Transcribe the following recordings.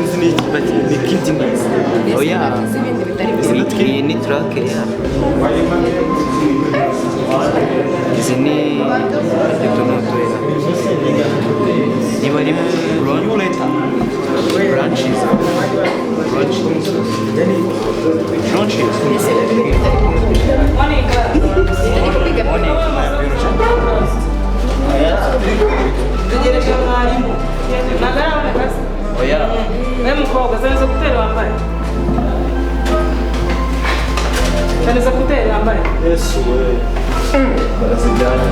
izi ni kiti ngizi. Oya. Iyi ni track ya. Izi ni igitonoto ya. Niba ari branches. Oya. Wewe mkobwa sasa kutera wambaye. Sasa kutera wambaye. Yesu wewe. Barazijana.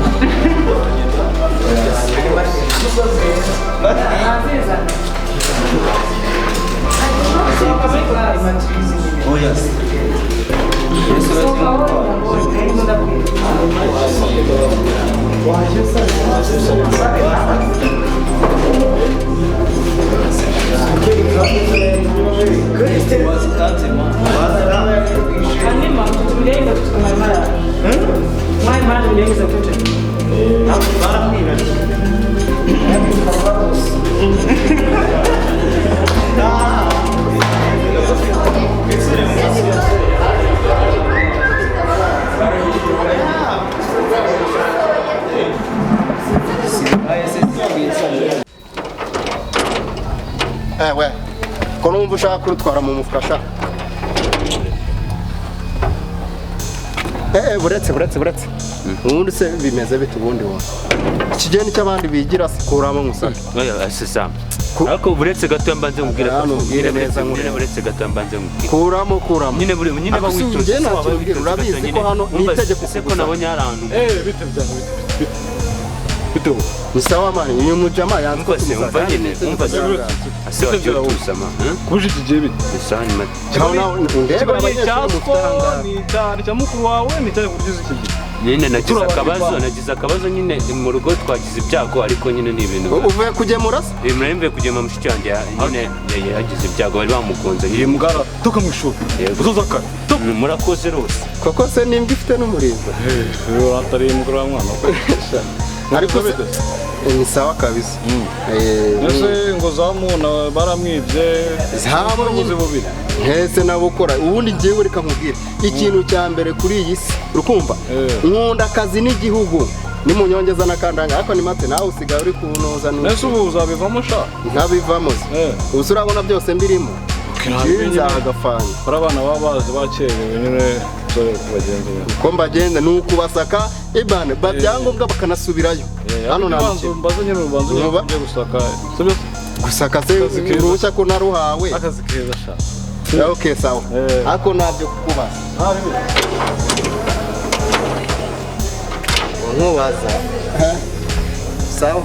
Oh yes. Ewe, ko numva ushaka kurutwara mu mufasha. Buretse. Ubundi se bimeze bite ubundi wowe? Ikigeni cy'abandi bigira sikuramo musana. Oya, asisa. Ariko buretse gato mbanze mubwira ko ubwire neza nkure. Buretse gato mbanze mubwira. Kuramo. Nyine bawitoze. Urabizi ko hano ni itegeko ko nabonye arantu. Bite byangu bite. Ni sawa mani, uyu mujama yanze ko umva nyine, umva ase wajyo tusama. Kuje kigiye bite. Isani mate. Cyangwa ndebe abanyeshuri mutanga. Ni cyane cya mukuru wawe ni cyane kuryiza iki. Nyine nagize akabazo nyine mu rugo twagize ibyago ariko nyine ni ibintu. Uvuye kugemura se? Murembe kugema mushiki wanjye nyine yagize ibyago bari bamukunze. Iyi mugara toka mu ishuri. Uzozaka. Murakoze rose. Koko se nimbwa ifite n'umurinzi. Atari mugara wa mwana ko. Ariko ni sawa kabisa. Nese ngo zamuna baramwibye. Zamuze bubiri. Hese nabukora ubundi ngiye reka nkubwire ikintu cya mbere kuri iyi si urukumva nkunda akazi n'igihugu ni munyongeza nakandanga ariko ni mate nawe usigaye uri kunoza nese ubu uzabivamo sha ntabivamo ubu urabona byose mbirimo nzagafanya abana babazi bakerewe nyine bagenzi ko mbagenda nuko basaka ibane babyangombwa bakanasubirayo hano nabanze mbaze nyine ubanze ujye gusaka se uruhushya ko naruhawe akazi keza sha. Okay, sawa. Ako nabyo kukubaza. Nkubaza. Sawa.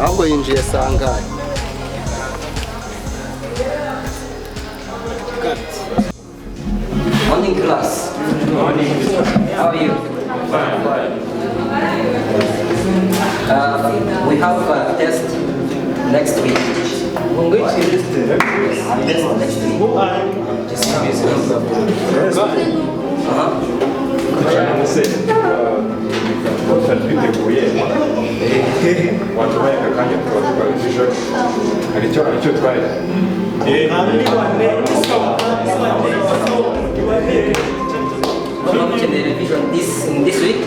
Ahubwo yinjiye sangaye. Morning class. Morning. How are you? Fine. We have a test next week. Next week. This week?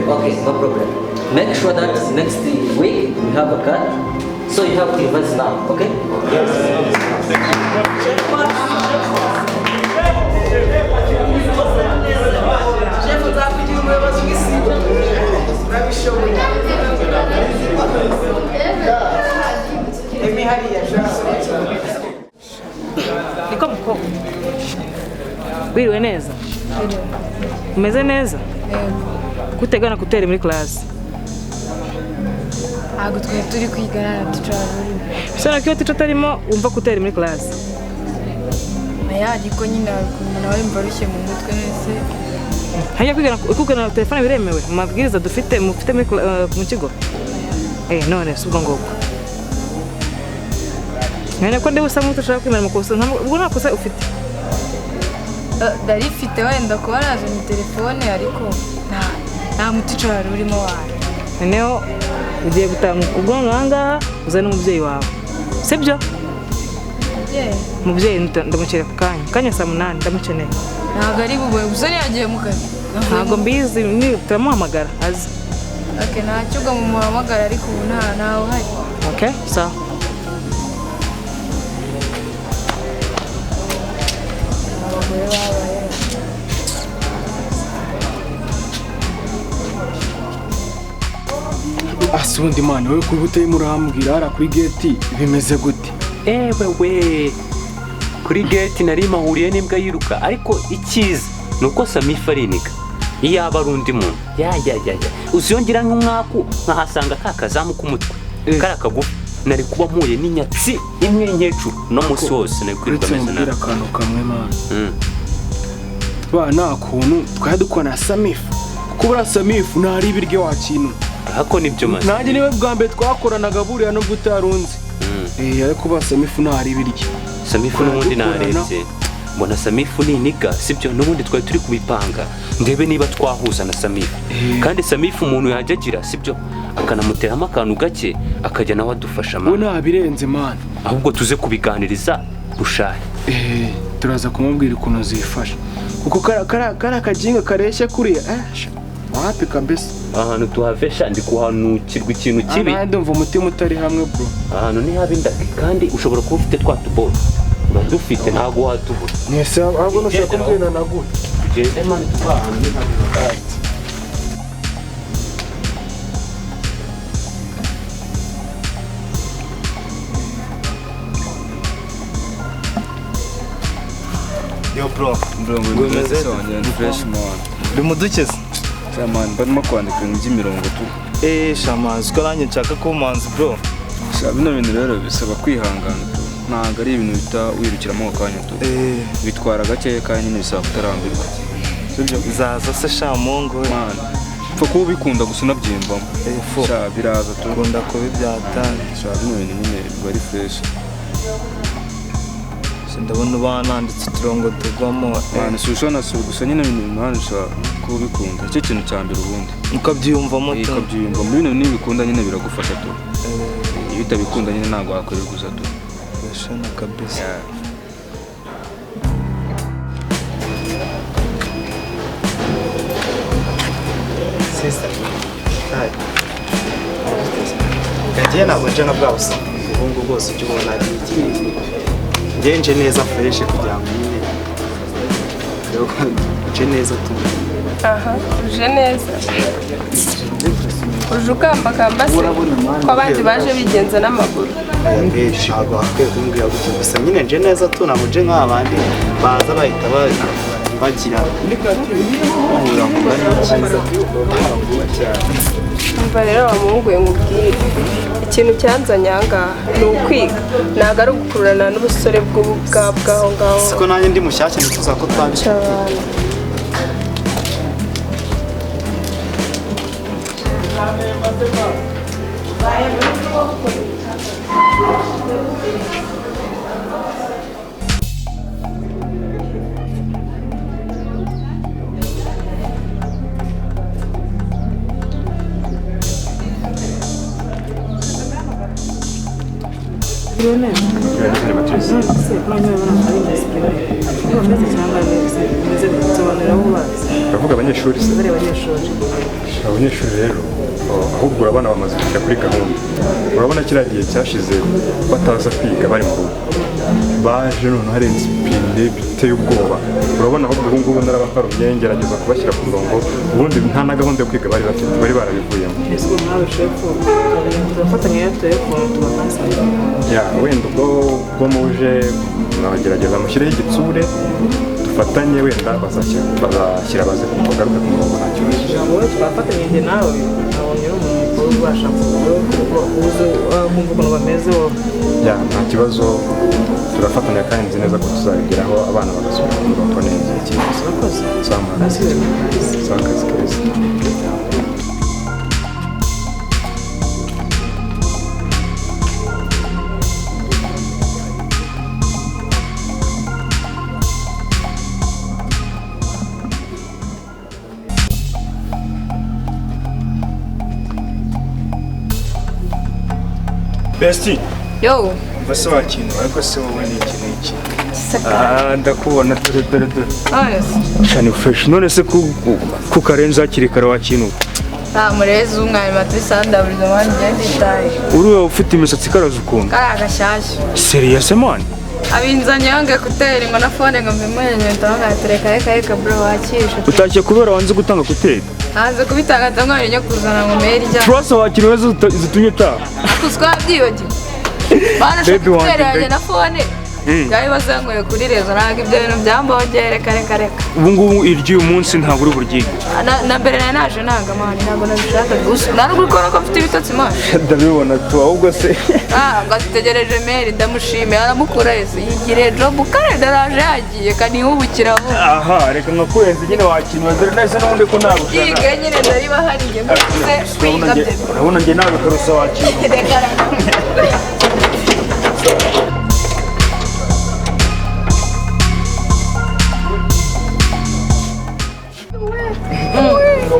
Okay, no problem. Make sure that next week we have a card. So you have to invest now, okay? Yes. Niko mukobwa. Wiriwe neza? Umeze neza? Kutegana kutera muri class. Ntabwo twe turi kwigana tucaruri. Bisana ko tutarimo umva kutera muri class. Aya ariko nyine nawe mbarushye mu mutwe nese. Hanya kwigana telefone biremewe. Mabwiriza mufite mu kigo. None subwo ngoko. Nene ko ndi busa mutu shaka kwimera mukoso ubwo nakosa ufite. Dari fite wenda ko barazanye telefone ariko nta muticara urimo wawe. Neo ugiye gutanga ubwo nganga uzana umubyeyi wawe. Sibyo? umubyeyi ndamukeneye ku kanya saa 8 ndamukeneye. Ntabwo ari bube gusa yagiye mu kazi. Ntabwo mbizi turamuhamagara azi. Okay, ntacyo muhamagara ariko ubu ntawe uhari. Okay, sawa. Asundi mwana wewe kuba utayimo urambwira hara kuri gate bimeze gute? we kuri gate nari mahuriye n'imbwa yiruka ariko ikiza nuko Samifa ariniga iyo aba arundi muntu ya uziyongera nk'umwaku nkahasanga kakazamu k'umutwe kara kagufi nari kuba mpuye n'inyatsi imwe nkecuru no musi wose nari kwirirwa meze nabi. Akantu kamwe mwana bana kuntu twayadukwana Samifa kubura Samifa ntari ibiryo wakintu hako nibyo maze nanjye niwe bwa mbere twakoranaga buriya nubwo utarunze ariko ba Samifa ntari ibiryo. Samifa n'ubundi narebye mbona Samifa niniga sibyo n'ubundi twari turi kubipanga ndebe niba twahuza na Samifa kandi Samifa umuntu yajagira sibyo akanamuteramo akantu gake akajya nawe adufasha we nabirenze man ahubwo tuze kubiganiriza bushaye turaza kumubwira ukuntu zifasha kuko kara kajinga kareshya kuri wapi kabisa ahantu tuhafesha ndi kuhanukirwa ikintu kibi ndumva umutima utari hamwe bro ahantu ni habindake kandi ushobora kuba ufite twatubora uradufite ntago watubura nese ahubwo nushaka kumbwira nagute gende mani tubahana ni habindake. Yo bro ngumeze fresh man bimudukeze shaman barimo kwandika ibintu by'imirongo tu shamazi ko nanjye nshaka ko manzi bro bino bintu rero bisaba kwihangana tu ntabwo ari ibintu bita wirukiramo akanya tu bitwara gake kandi nyine bisaba kutarambirwa sibyo bizaza se shamungu man pfa kuba ubikunda gusa unabyiyumvamo biraza tu ukunda kuba ibyatanga bino bintu nyine biba ari fresh ndabona bananditse uturongo tugwamo man sushona gusa nyine ibintu mpanisha kuba ubikunda icyo kintu cya mbere ubundi ukabyiyumvamo tu ukabyiyumvamo ibintu nibikunda nyine biragufasha tu iyo utabikunda nyine ntabwo wakorera gusa tu shana kabisa sister hi kagiye ntabwo nje na bwa busa ubungu bwose ujya ubona ari iki nje neza fresh kugira ngo nyine uje neza tu Aha, uje neza. Uje ukambakamba se ko abandi baje bigenza n'amaguru. benshi ntabwo hakwiye kumbwira gutyo gusa nyine nje neza tu ntabwo nje nk'abandi baza bahita bagira bahura ngo bari cyiza. Umva rero wa muhungu we nkubwire ikintu cyanzanye ahangaha ni ukwiga ntabwo ari ugukururana n'ubusore bw'aho ngaho siko nanjye ndi mushyashya nituza ko twabica Uravuga abanyeshuri se? Abanyeshuri rero ahubwo urabona bamaze kujya kuri gahunda. Urabona kiriya gihe cyashize bataza kwiga bari mu rugo. Baje none hari insipinde biteye ubwoba. Urabona ahubwo ubu ngubu narabakarumye ngerageza kubashyira ku murongo. Ubundi nta na gahunda yo kwiga bari bafite bari barabivuyemo. Ya wenda ubwo muje nagerageza mushyireho igitsure dufatanye wenda bazashyira baze kugaruka ku murongo nta kibazo. Twafatanyije nawe nabonye umuntu ubasha kumva ukuntu bameze wowe. Ya nta kibazo turafatanya kandi nzi neza ko tuzabigeraho abana bagasubira ku murongo neza. Urakoze. Sawa akazi keza. Besti yo mva se wakintu ariko se wowe ni ikintu ndakubona dore cyane fresh none se ku karenza hakiri kare wakinuka murezi umwanya matisanda buri zaman ngende itaye uriwe ufite imisatsi ikaraza ukuntu gashyashya serious man abinzanye yange kuteri ngo na phone ngo mbimenye ndanga tereka bro wakisha utashye kubera wanze gutanga kuteri hanze kubitanga ndangwa nyo kuzana ngo meri rya trust wakiriwe zitunyita kuswabyiyoje bana shukere na phone gayi bazangoye kuri rezo naga ibyo bintu byambogere kare ubu ngubu iryo umunsi ntabwo uri buryiga na mbere naje nanga mani ntabwo nabishaka gusa naruguru ko mfite ibitotsi mani ndabibona tu ahubwo se ngazitegereje meri ndamushimiye aramukura yese yigire job kare daraje yagiye kanihubukiraho aha reka nkakurenze nyine wakinwa dore nahise n'ubundi ko ntabwo yiga nyine ndariba hariye mbese kwiga bye urabona njye nawe karusa wakinwa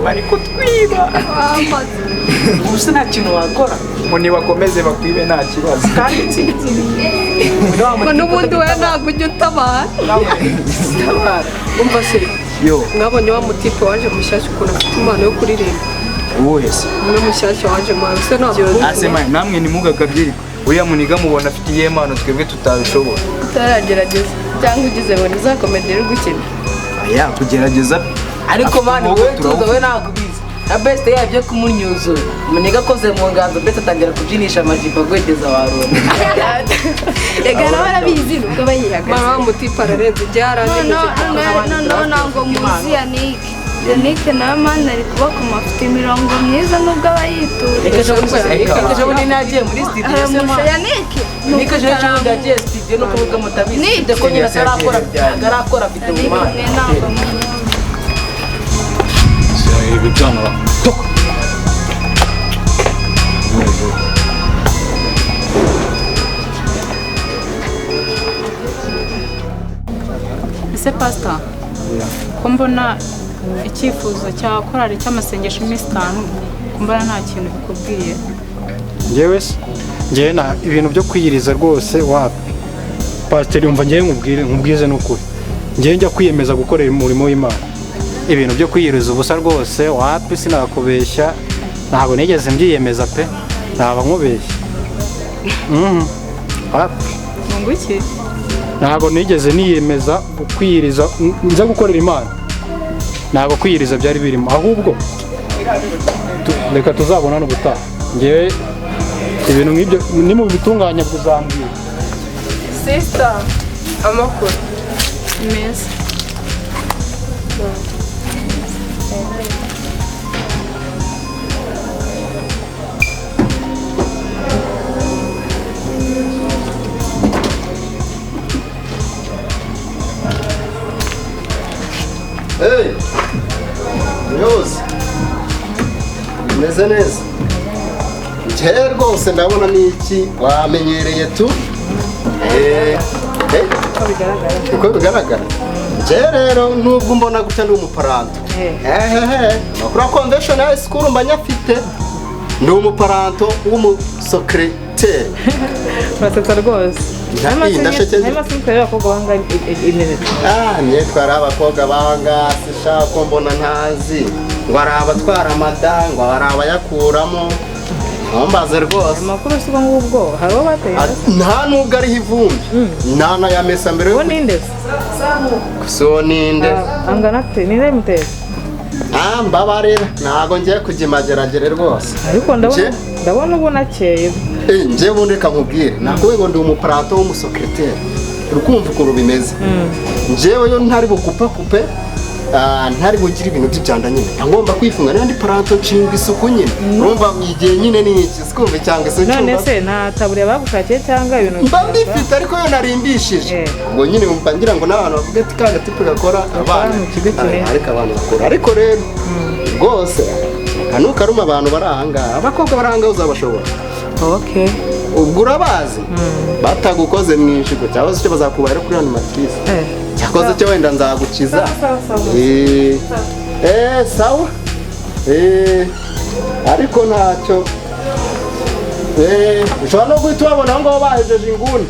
bari kutwiba gusa nta kintu wakora ngo nibakomeze bakwibe nta kibazo kandi ngo n'ubundi we ntabwo ujya utabara umva se mwabonye wa mutipe waje mushyashya ukuntu afite impano yo kuririmba wese umwe mushyashya waje mwawe se ntabwo namwe nimugakabyirirwe uriya muniga mubona afite iyihe mpano twebwe tutabishobora utaragerageza cyangwa ugize ngo nizakomedere gukina kugerageza ariko mani wowe tuza we nakubizi na best yabyo kumunyuzo umunega akoze mu nganzo best atangira kubyinisha amajipo agwegeza warona rega nawe arabizi nuko bayihaga mama mutipa ararenze byarangiye ngo muzi Yannick nawe mani ari kubakoma afite imirongo myiza nubwo aba yitura reka jabo ni nagiye muri studio se mama Yannick niko jabo ndagiye studio no kuvuga mutabizi ndeko nyina arakora afite mu mani ibi byana toka ese pastor ko mbona icyifuzo cya korali cy'amasengesho iminsi 5 mbona nta kintu bikubwiye njyewe na ibintu byo kwiyiriza rwose wapi pastor yumva njyewe nkubwize n'ukuri njyewe njya kwiyemeza gukorera umurimo w'Imana ibintu byo kwiyiriza ubusa rwose wapi sinakubeshya ntabwo nigeze mbyiyemeza pe naba nkubeshya wapi iki ntabwo nigeze niyemeza kwiyiriza nza gukorera Imana ntabwo kwiyiriza byari birimo ahubwo reka tuzabona n'ubutaha njyewe ibintu nk'ibyo ni mu bitunganya kuzambwira sister amakuru meza Hey! Yose! Meze neza. Njye rwose ndabona niki wamenyereye tu. Uko bigaragara. Njye rero nubwo mbona gutya ndi umuparanto. Makuru convention high school mbanyafite. Ndi umuparanto w'umusecrétaire. Batata rwose. Twari abakobwa banga sishaka ko mbona ntazi ngo ari abatwara amada ngo ari abayakuramo ntumbaze rwose amakuru si ngubwo hari uwo bateye nta nubwo ariho ivumbi nana yamesa mbere yo ninde so ninde angana ate ninde muteye mbabarira ntago ngiye kugimageragere rwose ariko ndabona ubu nakeye njye bundi kamubwire nakuwe ngo ndi umuparanto w'umusecrétaire urukumva ukuntu bimeze njyewe yo ntari bukupe ntari bugira ibintu by'ibyanda nyine ngomba kwifunga n'andi paranto nshinga isuku nyine urumva igihe nyine ni iki sikumva cyangwa se none se nta taburiya bagushakiye cyangwa ibintu mba mbifite ariko yo narimbishije ngo nyine umva ngira ngo n'abantu bavuga ati ka gatipe gakora abana ariko abantu bakora ariko rero rwose kanukaruma abantu bari ahangaha abakobwa bari ahangaha uzabashobora okay ubwo urabazi batagukoze mu ijigo cyangwa se icyo bazakubahira kuri animatrice cyakoze cyo wenda nzagukiza sawa ariko ntacyo ushobora no guhita ubabona aho ngaho bahejeje inguni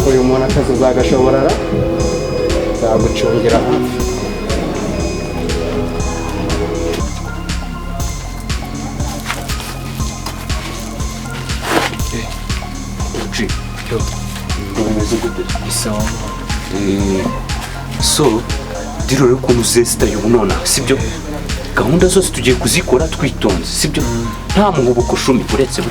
uyu akazi uzagashobora zagucungira hafi. So diro rero ukuntu zesitaye ubu nonaha sibyo gahunda zose tugiye kuzikora twitonze sibyo nta muhubuko shumi uretse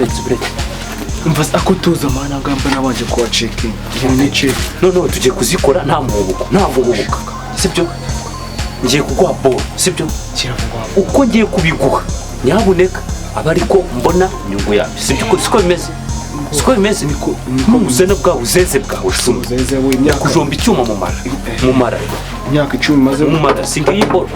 umva ako tuza mana ngamba nabanje kuwa checking ibintu ni check no tugiye kuzikora nta muhubuko sibyo ngiye kuguha ball sibyo uko ngiye kubiguha nyabuneka aba ariko mbona inyungu yabyo sibyo siko bimeze nk'ubuzene bwawe uzeze bwawe kujomba icyuma mu mara imyaka 10 maze mu mara singiye ball